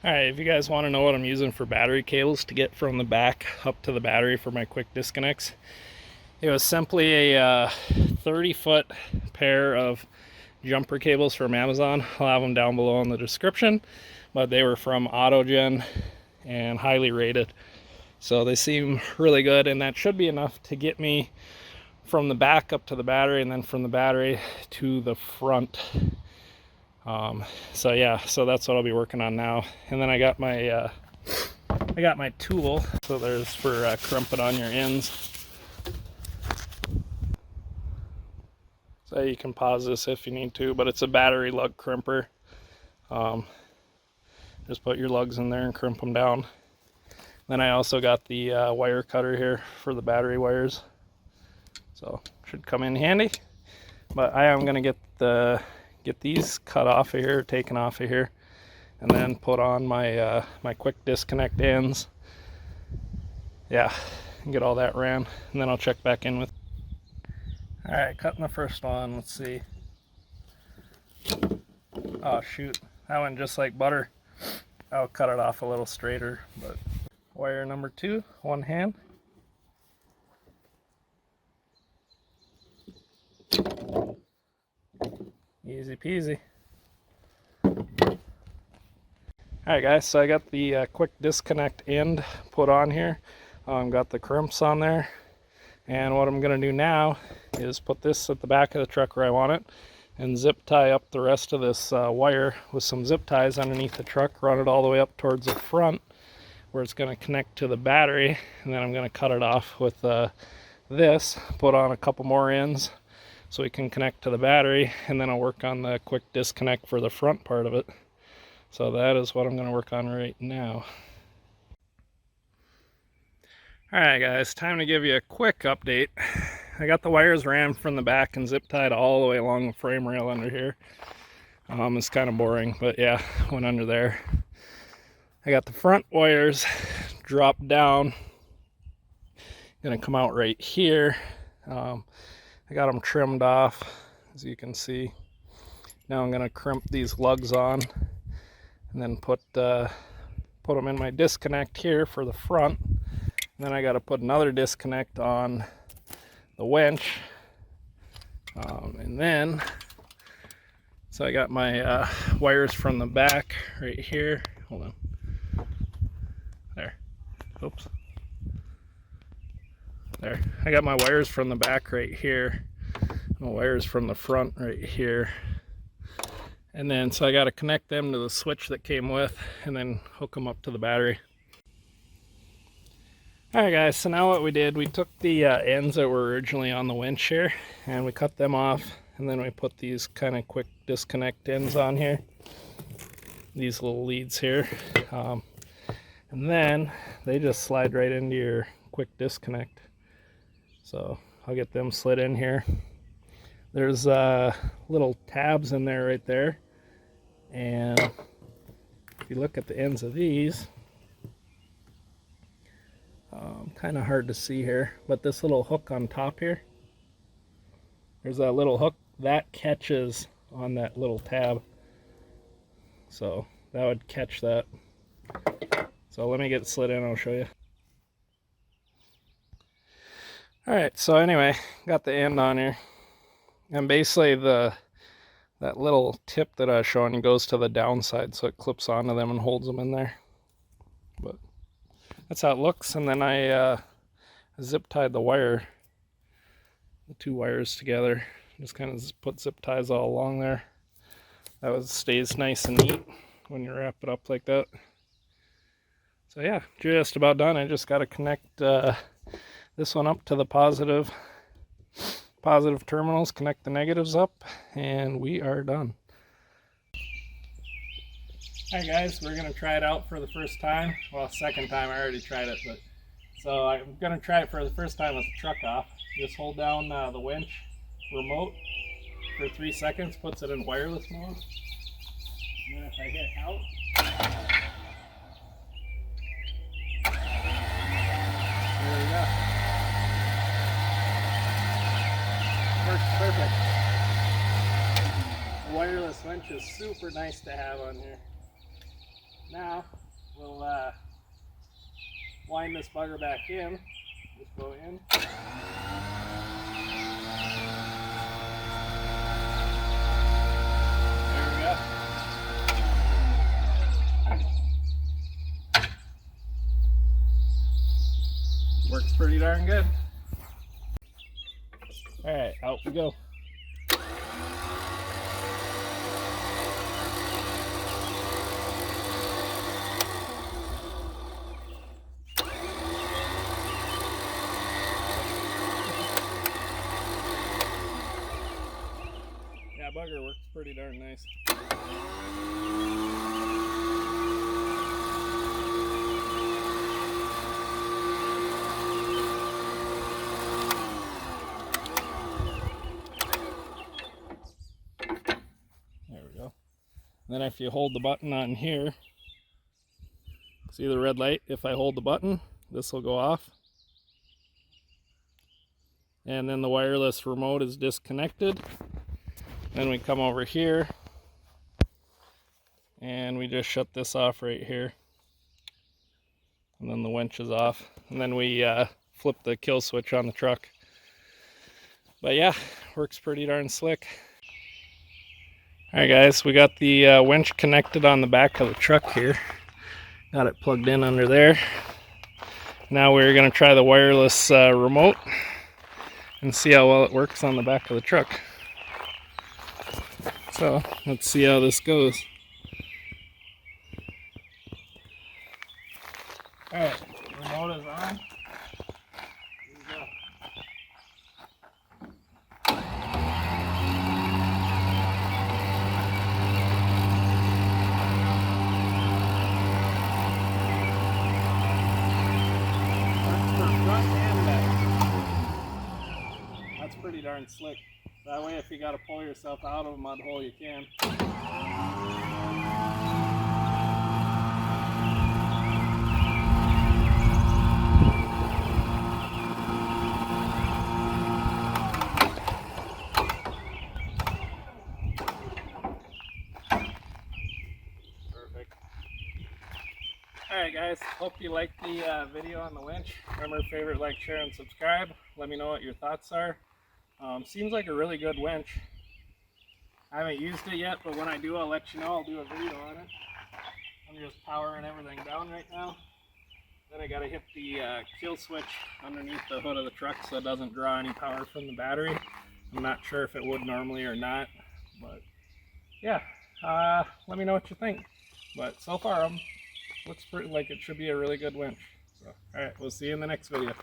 Alright, if you guys want to know what I'm using for battery cables to get from the back up to the battery for my quick disconnects, it was simply a 30-foot pair of jumper cables from Amazon. I'll have them down below in the description, but they were from Autogen and highly rated. So they seem really good, and that should be enough to get me from the back up to the battery and then from the battery to the front. So yeah, so that's what I'll be working on now. And then I got my tool. So there's for crimping on your ends. So you can pause this if you need to, but it's a battery lug crimper. Just put your lugs in there and crimp them down. Then I also got the wire cutter here for the battery wires. So should come in handy. But I am gonna get these cut off of here, taken off of here, and then put on my my quick disconnect ends. Yeah, and get all that ran, and then I'll check back in with. All right, cutting the first one. Let's see. Oh shoot, that went just like butter. I'll cut it off a little straighter, but wire number 2, one hand. Easy peasy. Alright guys, so I got the quick disconnect end put on here. Got the crimps on there. And what I'm going to do now is put this at the back of the truck where I want it and zip tie up the rest of this wire with some zip ties underneath the truck, run it all the way up towards the front where it's going to connect to the battery, and then I'm going to cut it off with this, put on a couple more ends so we can connect to the battery, and then I'll work on the quick disconnect for the front part of it. So that is what I'm going to work on right now. Alright guys, time to give you a quick update. I got the wires ran from the back and zip tied all the way along the frame rail under here. It's kind of boring, but yeah, went under there. I got the front wires dropped down. Gonna come out right here. I got them trimmed off, as you can see. Now I'm gonna crimp these lugs on and then put them in my disconnect here for the front. And then I got to put another disconnect on the winch. And then, so I got my wires from the back right here. Hold on. There. Oops. There. I got my wires from the back right here. My wires from the front right here. And then, so I got to connect them to the switch that came with and then hook them up to the battery. Alright guys, so now what we did, we took the ends that were originally on the winch here and we cut them off, and then we put these kind of quick disconnect ends on here, these little leads here, and then they just slide right into your quick disconnect. So I'll get them slid in here. There's little tabs in there right there, and if you look at the ends of these, kind of hard to see here, but this little hook on top here, there's that little hook that catches on that little tab, so that would catch that. So let me get it slid in, I'll show you. Alright, so anyway, got the end on here, and basically that little tip that I was showing you goes to the downside, so it clips onto them and holds them in there. But that's how it looks. And then I zip tied the two wires together. Just kind of put zip ties all along there. That stays nice and neat when you wrap it up like that. So yeah, just about done. I just got to connect this one up to the positive terminals, connect the negatives up, and we are done. Hi guys, we're going to try it out for the first time. Well, second time, I already tried it, but so I'm going to try it for the first time with the truck off. Just hold down the winch remote for 3 seconds, puts it in wireless mode. And then if I hit out, there we go. Works perfect. The wireless winch is super nice to have on here. Now we'll wind this bugger back in. Just go in. There we go. Works pretty darn good. Alright, out we go. Yeah, bugger works pretty darn nice. There we go. Then if you hold the button on here, see the red light? If I hold the button, this will go off. And then the wireless remote is disconnected. Then we come over here and we just shut this off right here. And then the winch is off. And then we flip the kill switch on the truck. But yeah, works pretty darn slick. Alright guys, we got the winch connected on the back of the truck here. Got it plugged in under there. Now we're going to try the wireless remote and see how well it works on the back of the truck. So let's see how this goes. Alright, remote is on. Here we go. That's pretty darn slick. That way if you got to pull yourself out of a mud hole, you can. Perfect. Alright guys, hope you liked the video on the winch. Remember, favorite, like, share, and subscribe. Let me know what your thoughts are. Seems like a really good winch. I haven't used it yet, but when I do, I'll let you know. I'll do a video on it. I'm just powering everything down right now. Then I gotta hit the kill switch underneath the hood of the truck so it doesn't draw any power from the battery. I'm not sure if it would normally or not, but yeah, let me know what you think. But so far, looks pretty like it should be a really good winch. So, alright, we'll see you in the next video.